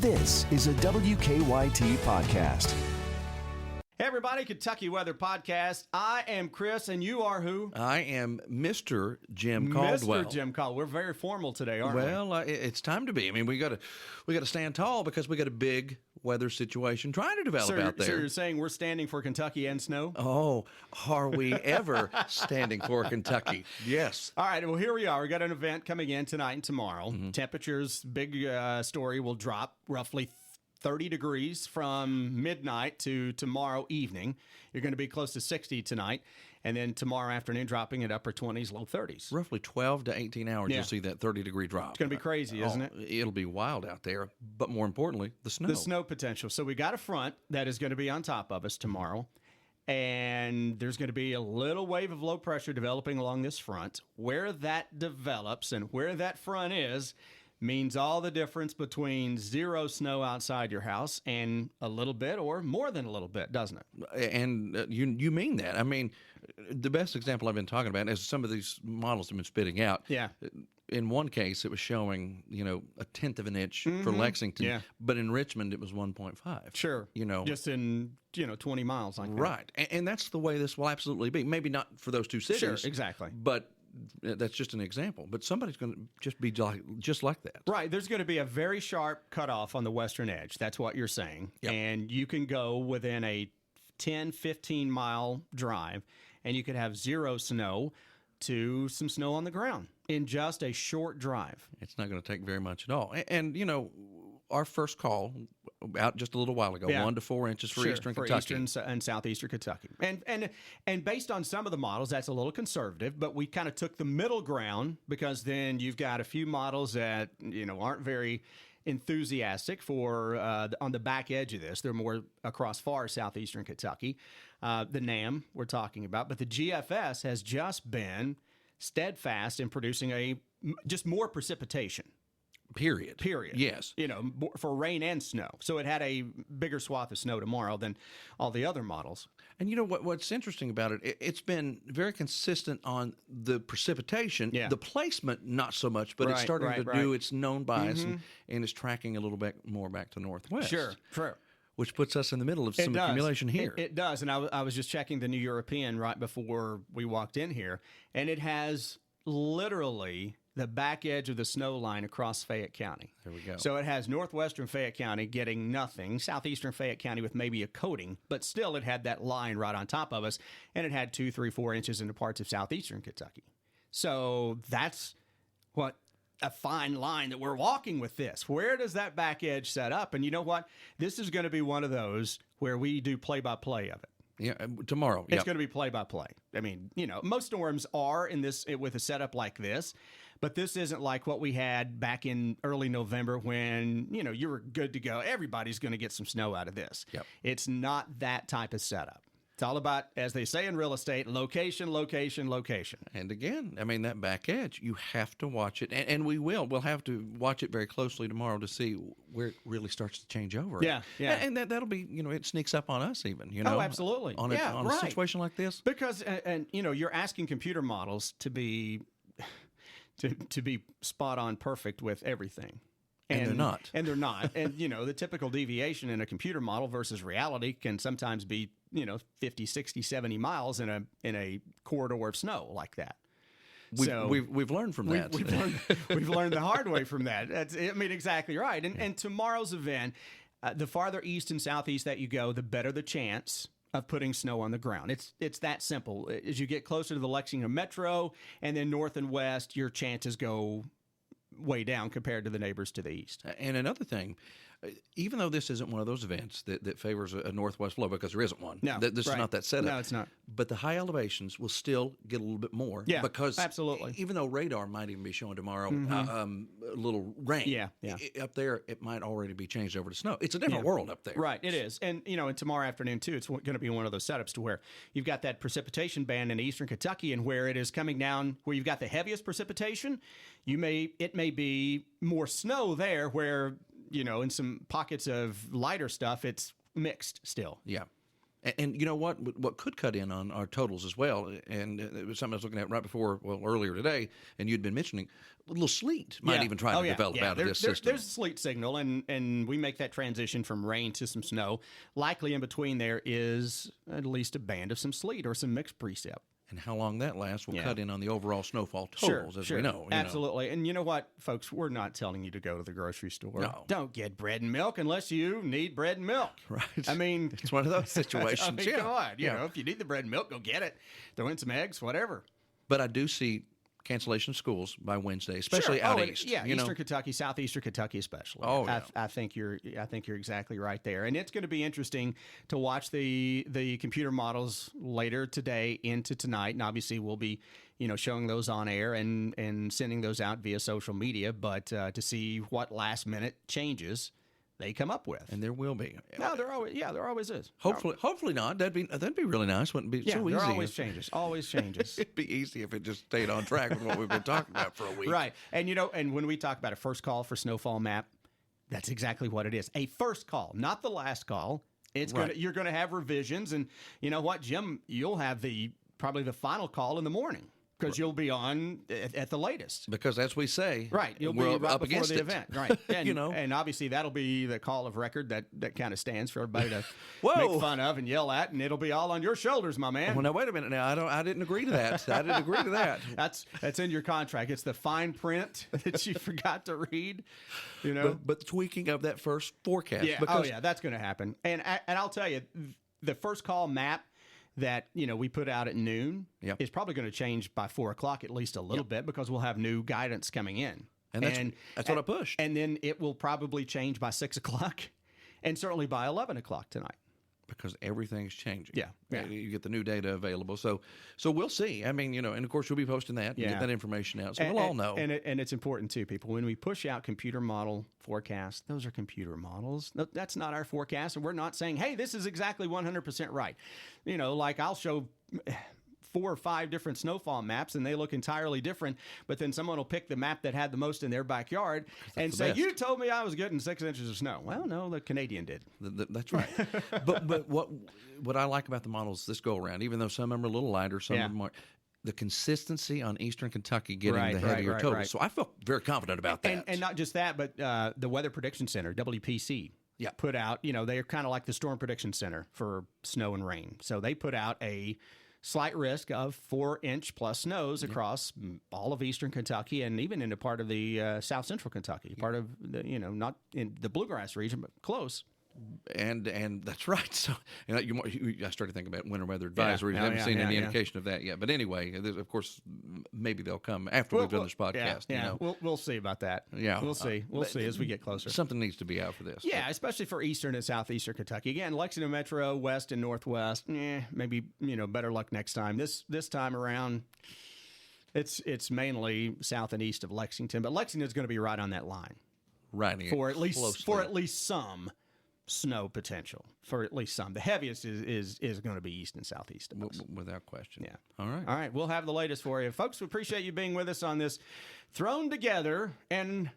This is a WKYT podcast. Hey everybody, Kentucky Weather Podcast. I am Chris, and you are who? I am Mr. Jim Caldwell. Mr. Jim Caldwell. We're very formal today, aren't we? Well, it's time to be. I mean, we got to stand tall because we got a big weather situation trying to develop out there. So you're saying we're standing for Kentucky and snow? Oh, are we ever standing for Kentucky? Yes. All right, well, here we are. We got an event coming in tonight and tomorrow. Temperatures, big story, will drop roughly 30 degrees from midnight to tomorrow evening. You're going to be close to 60 tonight, and then tomorrow afternoon dropping at upper 20s, low 30s. Roughly 12 to 18 hours, you'll see that 30-degree drop. It's going to be crazy, isn't it? It'll be wild out there, but more importantly, the snow. The snow potential. So we got a front that is going to be on top of us tomorrow, and there's going to be a little wave of low pressure developing along this front. Where that develops and where that front is means all the difference between zero snow outside your house and a little bit or more than a little bit, doesn't it? And you mean that. I mean, the best example I've been talking about is some of these models have been spitting out. Yeah. In one case, it was showing, a tenth of an inch for Lexington. Yeah. But in Richmond, it was 1.5. Sure. Just in, 20 miles. Like that. Right. And that's the way this will absolutely be. Maybe not for those two cities. Sure, exactly. But that's just an example. But somebody's going to just be just like that. Right. There's going to be a very sharp cutoff on the western edge. That's what you're saying. Yep. And you can go within a 10, 15-mile drive, and you could have zero snow to some snow on the ground in just a short drive. It's not going to take very much at all. And our first call out just a little while ago, 1 to 4 inches for eastern Kentucky. Eastern and southeastern Kentucky. And based on some of the models, that's a little conservative, but we kind of took the middle ground because then you've got a few models that, aren't very enthusiastic for on the back edge of this. They're more across far southeastern Kentucky. The NAM we're talking about, but the GFS has just been steadfast in producing just more precipitation. Period. Yes. For rain and snow. So it had a bigger swath of snow tomorrow than all the other models. And what's interesting about it, it's been very consistent on the precipitation. Yeah. The placement, not so much, but it's starting to do its known bias and it's tracking a little bit more back to northwest. Sure. Which puts us in the middle of some accumulation here. It does. And I was just checking the New European right before we walked in here, and it has literally the back edge of the snow line across Fayette County. There we go. So it has northwestern Fayette County getting nothing, southeastern Fayette County with maybe a coating, but still it had that line right on top of us, and it had 2, 3, 4 inches into parts of southeastern Kentucky. So that's what a fine line that we're walking with this. Where does that back edge set up? And you know what? This is going to be one of those where we do play-by-play of it. Yeah, tomorrow. It's going to be play-by-play. I mean, most storms are in this with a setup like this, but this isn't like what we had back in early November when, you were good to go. Everybody's going to get some snow out of this. Yep. It's not that type of setup. It's all about, as they say in real estate, location, location, location. And again, that back edge, you have to watch it. And we will. We'll have to watch it very closely tomorrow to see where it really starts to change over. Yeah. And that'll be, it sneaks up on us even, Oh, absolutely. On a situation like this. Because, you're asking computer models to be to be spot on perfect with everything. And they're not. And they're not. And, the typical deviation in a computer model versus reality can sometimes be, 50, 60, 70 miles in a corridor of snow like that. We've learned from that. We've learned the hard way from that. That's, exactly right. And tomorrow's event, the farther east and southeast that you go, the better the chance of putting snow on the ground. It's that simple. As you get closer to the Lexington Metro and then north and west, your chances go way down compared to the neighbors to the east. And another thing, even though this isn't one of those events that favors a northwest flow, because there isn't one. No, this is not that setup. No, it's not. But the high elevations will still get a little bit more. Yeah, because absolutely. Even though radar might even be showing tomorrow a little rain. Yeah. Up there, it might already be changed over to snow. It's a different world up there. Right, it is. And, and tomorrow afternoon, too, it's going to be one of those setups to where you've got that precipitation band in eastern Kentucky, and where it is coming down, where you've got the heaviest precipitation, it may be more snow there where, in some pockets of lighter stuff, it's mixed still. Yeah. And you know what? What could cut in on our totals as well, and it was something I was looking at right before, earlier today, and you'd been mentioning a little sleet might even try to develop out of this system. There's a sleet signal, and we make that transition from rain to some snow. Likely in between there is at least a band of some sleet or some mixed precip. And how long that lasts will cut in on the overall snowfall totals, as we know. Absolutely. And you know what, folks? We're not telling you to go to the grocery store. No. Don't get bread and milk unless you need bread and milk. Right. I mean, it's one of those situations. I mean, come on. You know, if you need the bread and milk, go get it. Throw in some eggs, whatever. But I do see cancellation of schools by Wednesday, especially out east. Yeah, Eastern Kentucky, southeastern Kentucky, especially. Oh, yeah. I think you're exactly right there, and it's going to be interesting to watch the computer models later today into tonight, and obviously we'll be showing those on air and sending those out via social media, but to see what last minute changes they come up with. And there will be. No, there always is. Hopefully not. That'd be really nice. Wouldn't be so easy. There always changes. Always changes. It'd be easy if it just stayed on track with what we've been talking about for a week. Right. And and when we talk about a first call for snowfall map, that's exactly what it is. A first call, not the last call. You're gonna have revisions, and you know what, Jim, you'll have probably the final call in the morning. Because you'll be on at the latest. Because as we say, right, you'll be right up before against the it. event, right? And, and obviously that'll be the call of record that kind of stands for everybody to make fun of and yell at, and it'll be all on your shoulders, my man. Well, now wait a minute. Now I didn't agree to that. I didn't agree to that. That's in your contract. It's the fine print that you forgot to read. But tweaking of that first forecast. Yeah. That's going to happen. And I'll tell you, the first call map that we put out at noon is probably going to change by 4 o'clock at least a little bit, because we'll have new guidance coming in, and that's what I pushed. And then it will probably change by 6 o'clock, and certainly by 11 o'clock tonight. Because everything's changing. Yeah. You get the new data available. So we'll see. I mean, and of course you'll be posting that and get that information out. So we'll all know. And it's important too, people. When we push out computer model forecasts, those are computer models. No, that's not our forecast, and we're not saying, hey, this is exactly 100% right. Like I'll show 4 or 5 different snowfall maps, and they look entirely different, but then someone will pick the map that had the most in their backyard and say, you told me I was getting 6 inches of snow. Well, no, the Canadian did. That's right. but what I like about the models this go around, even though some of them are a little lighter, some of them are, the consistency on Eastern Kentucky getting the heavier totals. Right. So I felt very confident about that. And not just that, but the Weather Prediction Center, WPC, put out, they're kind of like the Storm Prediction Center for snow and rain. So they put out a slight risk of 4-inch plus snows across all of Eastern Kentucky and even into part of the South Central Kentucky, part of the, not in the Bluegrass region, but close. And that's right. So I started thinking about winter weather advisories. I haven't seen any indication of that yet. But anyway, of course, maybe they'll come after we've done this podcast. We'll see about that. Yeah, we'll see. We'll see as we get closer. Something needs to be out for this. Yeah, especially for Eastern and Southeastern Kentucky. Again, Lexington Metro, West and Northwest. Maybe better luck next time. This time around, it's mainly south and east of Lexington, but Lexington's going to be right on that line. Right. For at least some snow potential, for at least some. The heaviest is going to be east and southeast of us. Without question. Yeah. All right. We'll have the latest for you. Folks, we appreciate you being with us on this thrown together and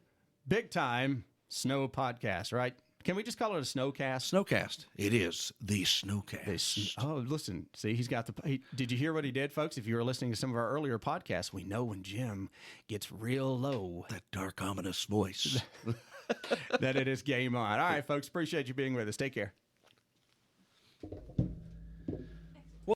big time snow podcast, right? Can we just call it a snowcast? Snowcast. It is the snowcast. Listen. See, he's got did you hear what he did, folks? If you were listening to some of our earlier podcasts, we know when Jim gets real low. That dark, ominous voice. That it is game on. All right, folks. Appreciate you being with us. Take care.